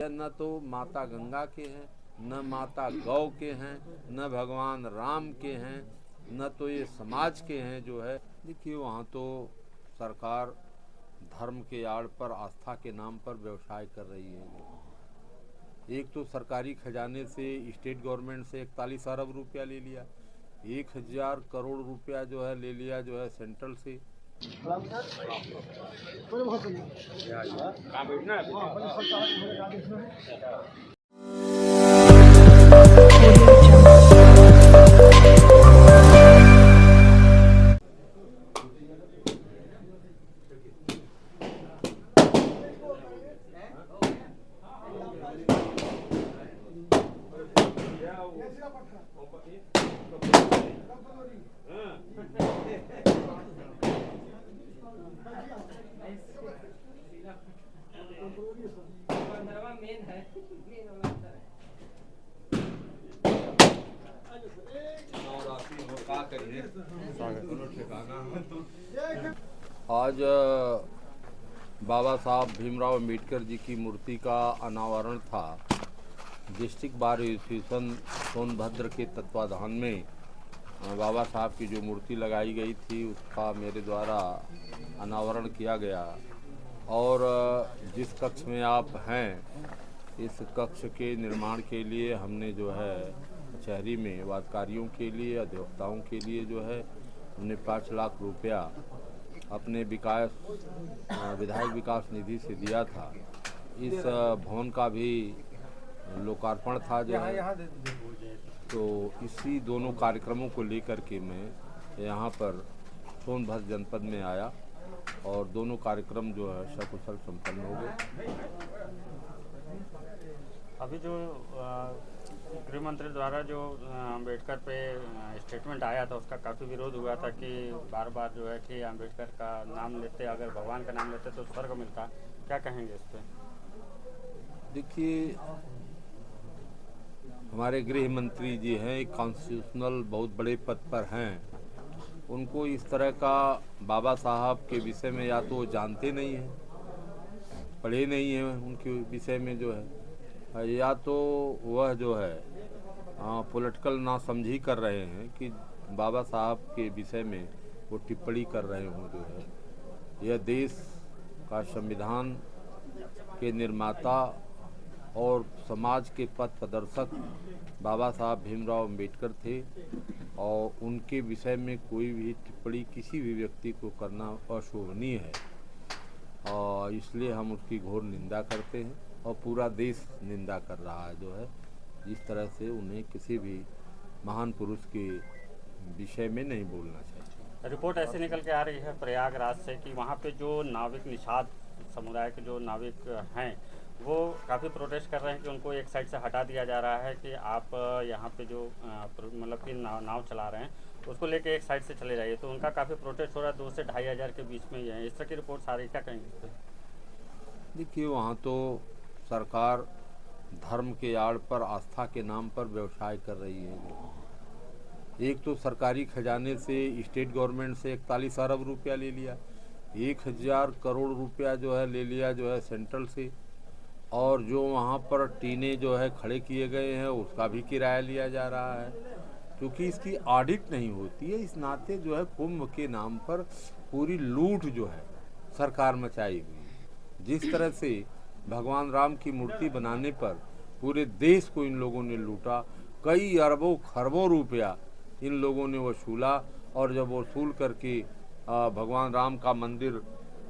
न तो माता गंगा के हैं, न माता गौ के हैं, न भगवान राम के हैं, न तो ये समाज के हैं। जो है देखिए, वहाँ तो सरकार धर्म के आड़ पर, आस्था के नाम पर व्यवसाय कर रही है। एक तो सरकारी खजाने से, स्टेट गवर्नमेंट से 41 अरब रुपया ले लिया, 1000 करोड़ रुपया जो है ले लिया जो है सेंट्रल से। आज बाबा साहब भीमराव अम्बेडकर जी की मूर्ति का अनावरण था। डिस्ट्रिक्ट बार एसोसिएशन सोनभद्र के तत्वाधान में बाबा साहब की जो मूर्ति लगाई गई थी उसका मेरे द्वारा अनावरण किया गया। और जिस कक्ष में आप हैं, इस कक्ष के निर्माण के लिए हमने जो है कचहरी में वादकारियों के लिए, अधिवक्ताओं के लिए जो है हमने 5 लाख रुपया अपने विधायक विकास निधि से दिया था। इस भवन का भी लोकार्पण था जो है। तो इसी दोनों कार्यक्रमों को लेकर के मैं यहाँ पर सोनभद्र जनपद में आया और दोनों कार्यक्रम जो है सकुशल संपन्न हो गए। अभी जो गृह मंत्री द्वारा जो अम्बेडकर पे स्टेटमेंट आया था, उसका काफ़ी विरोध हुआ था कि बार बार जो है कि अम्बेडकर का नाम लेते, अगर भगवान का नाम लेते तो स्वर्ग मिलता। क्या कहेंगे इस पर? देखिए, हमारे गृह मंत्री जी हैं, एक कॉन्स्टिट्यूशनल बहुत बड़े पद पर हैं। उनको इस तरह का बाबा साहब के विषय में या तो वो जानते नहीं हैं, पढ़े नहीं हैं उनके विषय में जो है, या तो वह जो है पॉलिटिकल नासमझी कर रहे हैं कि बाबा साहब के विषय में वो टिप्पणी कर रहे हों। जो है, यह देश का संविधान के निर्माता और समाज के पथ प्रदर्शक बाबा साहब भीमराव अम्बेडकर थे और उनके विषय में कोई भी टिप्पणी किसी भी व्यक्ति को करना अशोभनीय है। और इसलिए हम उसकी घोर निंदा करते हैं और पूरा देश निंदा कर रहा है। जो है, जिस तरह से उन्हें किसी भी महान पुरुष के विषय में नहीं बोलना चाहिए। रिपोर्ट ऐसे निकल के आ रही है प्रयागराज से कि वहाँ पे जो नाविक निषाद समुदाय के जो नाविक हैं वो काफ़ी प्रोटेस्ट कर रहे हैं कि उनको एक साइड से हटा दिया जा रहा है कि आप यहाँ पे जो मतलब कि नाव चला रहे हैं उसको लेके एक साइड से चले जाइए। तो उनका काफ़ी प्रोटेस्ट हो रहा है, 2 से 2500 के बीच में ही है। इस तरह की रिपोर्ट आ रही, क्या कहेंगे इस पर? देखिए, वहाँ तो सरकार धर्म के आड़ पर, आस्था के नाम पर व्यवसाय कर रही है। एक तो सरकारी खजाने से, स्टेट गवर्नमेंट से 41 अरब रुपया ले लिया, 1000 करोड़ रुपया जो है ले लिया जो है सेंट्रल से। और जो वहाँ पर टीने जो है खड़े किए गए हैं उसका भी किराया लिया जा रहा है, क्योंकि इसकी ऑडिट नहीं होती है। इस नाते जो है कुंभ के नाम पर पूरी लूट जो है सरकार मचाई हुई है। जिस तरह से भगवान राम की मूर्ति बनाने पर पूरे देश को इन लोगों ने लूटा, कई अरबों खरबों रुपया इन लोगों ने वसूला। और जब वसूल करके भगवान राम का मंदिर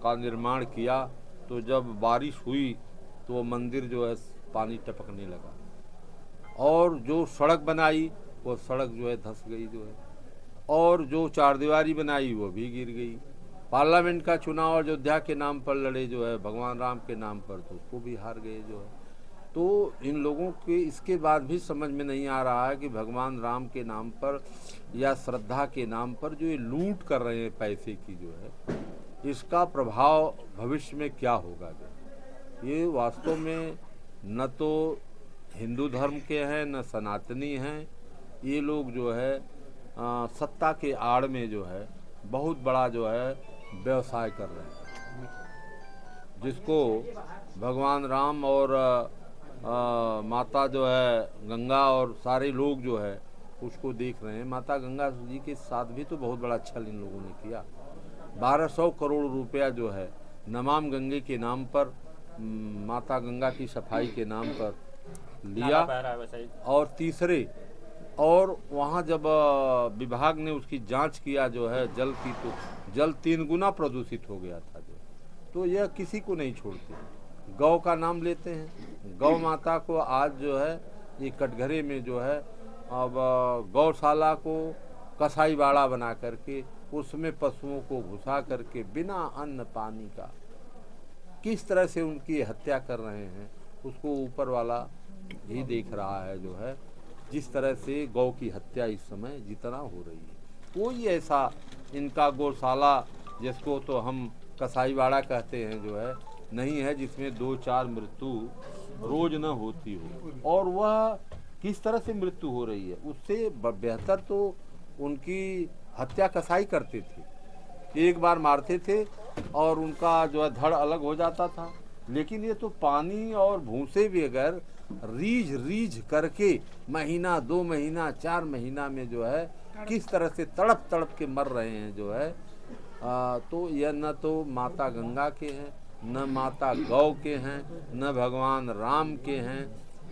का निर्माण किया तो जब बारिश हुई तो वो मंदिर जो है पानी टपकने लगा। और जो सड़क बनाई वो सड़क जो है धंस गई जो है, और जो चारदीवारी बनाई वो भी गिर गई। पार्लियामेंट का चुनाव अयोध्या के नाम पर लड़े जो है भगवान राम के नाम पर, तो उसको भी हार गए जो है। तो इन लोगों के इसके बाद भी समझ में नहीं आ रहा है कि भगवान राम के नाम पर या श्रद्धा के नाम पर जो ये लूट कर रहे हैं पैसे की जो है, इसका प्रभाव भविष्य में क्या होगा। ये वास्तव में न तो हिंदू धर्म के हैं न सनातनी हैं। ये लोग जो है सत्ता के आड़ में जो है बहुत बड़ा जो है व्यवसाय कर रहे हैं, जिसको भगवान राम और माता जो है गंगा और सारे लोग जो है उसको देख रहे हैं। माता गंगा जी के साथ भी तो बहुत बड़ा छल इन लोगों ने किया। 1200 करोड़ रुपया जो है नमाम गंगे के नाम पर, माता गंगा की सफाई के नाम पर लिया। और तीसरे, और वहाँ जब विभाग ने उसकी जांच किया जो है जल की, तो जल 3 गुना प्रदूषित हो गया था जो। तो यह किसी को नहीं छोड़ते, गौ का नाम लेते हैं। गौ माता को आज जो है ये कटघरे में जो है अब गौशाला को कसाईवाड़ा बना करके उसमें पशुओं को घुसा करके बिना अन्न पानी का किस तरह से उनकी हत्या कर रहे हैं, उसको ऊपर वाला ही देख रहा है जो है। जिस तरह से गौ की हत्या इस समय जितना हो रही है, कोई ऐसा इनका गौशाला जिसको तो हम कसाईवाड़ा कहते हैं जो है नहीं है जिसमें 2-4 मृत्यु रोज न होती हो। और वह किस तरह से मृत्यु हो रही है, उससे बेहतर तो उनकी हत्या कसाई करते थे। एक बार मारते थे और उनका जो है धड़ अलग हो जाता था। लेकिन ये तो पानी और भूसे बगैर रीझ करके महीना 2 महीना 4 महीना में जो है किस तरह से तड़प तड़प के मर रहे हैं जो है। तो यह न तो माता गंगा के हैं, न माता गौ के हैं, न भगवान राम के हैं,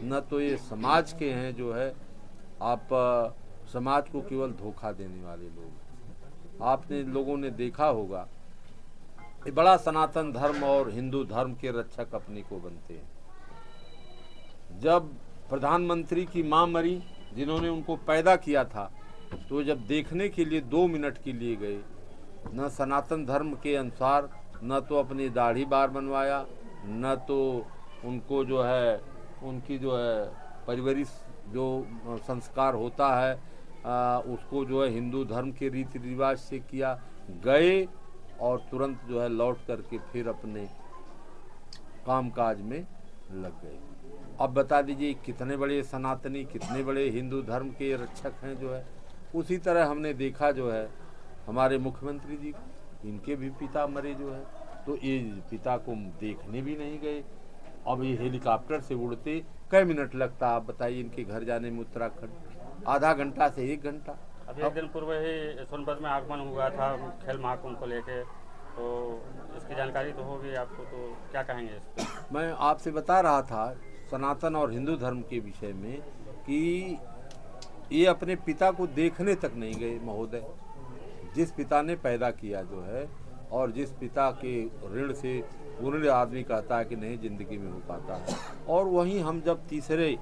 न तो ये समाज के हैं जो है। आप समाज को केवल धोखा देने वाले लोग। आपने लोगों ने देखा होगा ये बड़ा सनातन धर्म और हिंदू धर्म के रक्षक अपने को बनते हैं। जब प्रधानमंत्री की माँ मरी जिन्होंने उनको पैदा किया था, तो जब देखने के लिए 2 मिनट के लिए गए, न सनातन धर्म के अनुसार न तो अपनी दाढ़ी बार बनवाया, न तो उनको जो है उनकी जो है परिवरिश जो संस्कार होता है उसको जो है हिंदू धर्म के रीति रिवाज से किया। गए और तुरंत जो है लौट करके फिर अपने कामकाज में लग गए। अब बता दीजिए कितने बड़े सनातनी, कितने बड़े हिंदू धर्म के रक्षक हैं जो है। उसी तरह हमने देखा जो है हमारे मुख्यमंत्री जी, इनके भी पिता मरे जो है, तो ये पिता को देखने भी नहीं गए। अब ये हेलीकॉप्टर से उड़ते कई मिनट लगता, आप बताइए इनके घर जाने में उत्तराखंड, आधा घंटा से 1 घंटा। अभी एक दिन पूर्व ही सोनभद्र में आगमन हुआ था खेल महाकुंभ को लेके, तो इसकी जानकारी तो होगी आपको, तो क्या कहेंगे इस पर? मैं आपसे बता रहा था सनातन और हिंदू धर्म के विषय में कि ये अपने पिता को देखने तक नहीं गए महोदय। जिस पिता ने पैदा किया जो है और जिस पिता के ऋण से पूर्ण आदमी कहता है कि नहीं जिंदगी में हो पाता है। और वहीं हम जब तीसरे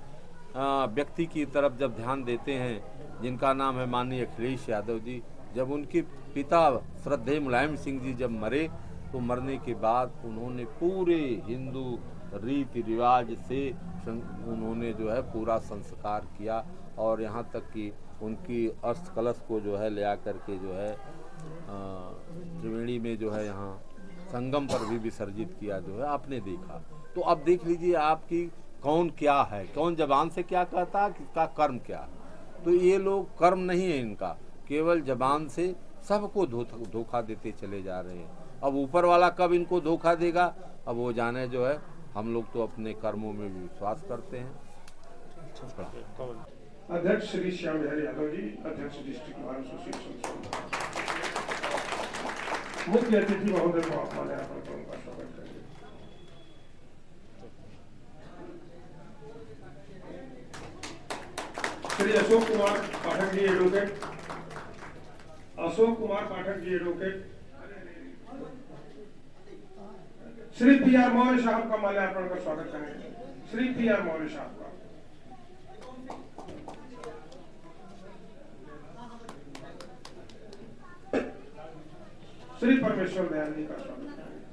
व्यक्ति की तरफ जब ध्यान देते हैं जिनका नाम है माननीय अखिलेश यादव जी, जब उनके पिता श्रद्धेय मुलायम सिंह जी जब मरे, तो मरने के बाद उन्होंने पूरे हिंदू रीति रिवाज से उन्होंने जो है पूरा संस्कार किया। और यहाँ तक कि उनकी अस्त कलश को जो है ले आकर के जो है त्रिवेणी में जो है यहाँ संगम पर भी विसर्जित किया जो है, आपने देखा। तो अब देख लीजिए आपकी कौन क्या है, कौन जबान से क्या कहता है, किसका कर्म क्या है। तो ये लोग कर्म नहीं है इनका, केवल जबान से सबको धोखा देते चले जा रहे हैं। अब ऊपर वाला कब इनको धोखा देगा अब वो जाने जो है। हम लोग तो अपने कर्मों में भी विश्वास करते हैं। अध्यक्ष श्री श्याम बिहारी यादव जी, अध्यक्ष डिस्ट्रिक्ट बार एसोसिएशन। मुख्य अतिथि महोदय को आप माल्यार्पण कर उनका स्वागत करेंगे। Shri Ashok Kumar Pathak ji advocate, Ashok Kumar Pathak ji advocate, Shri PR. Maurya साहब का माल्यार्पण का स्वागत करेंगे। श्री पी.आर. मौर्य साहब का, श्री परमेश्वर दयाल जी का स्वागत करेंगे।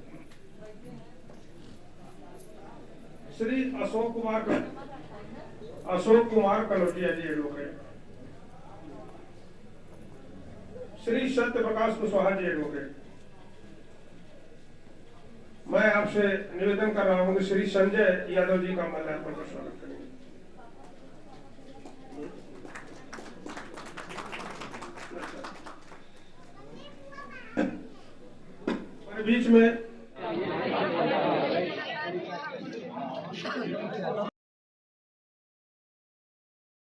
श्री अशोक कुमार कनौजिया जी एडवोकेट, श्री सत्य प्रकाश कुशवाहा जी एडवोकेट। मैं आपसे निवेदन कर रहा हूं कि श्री संजय यादव जी का माल्यार्पण का स्वागत करेंगे। बीच में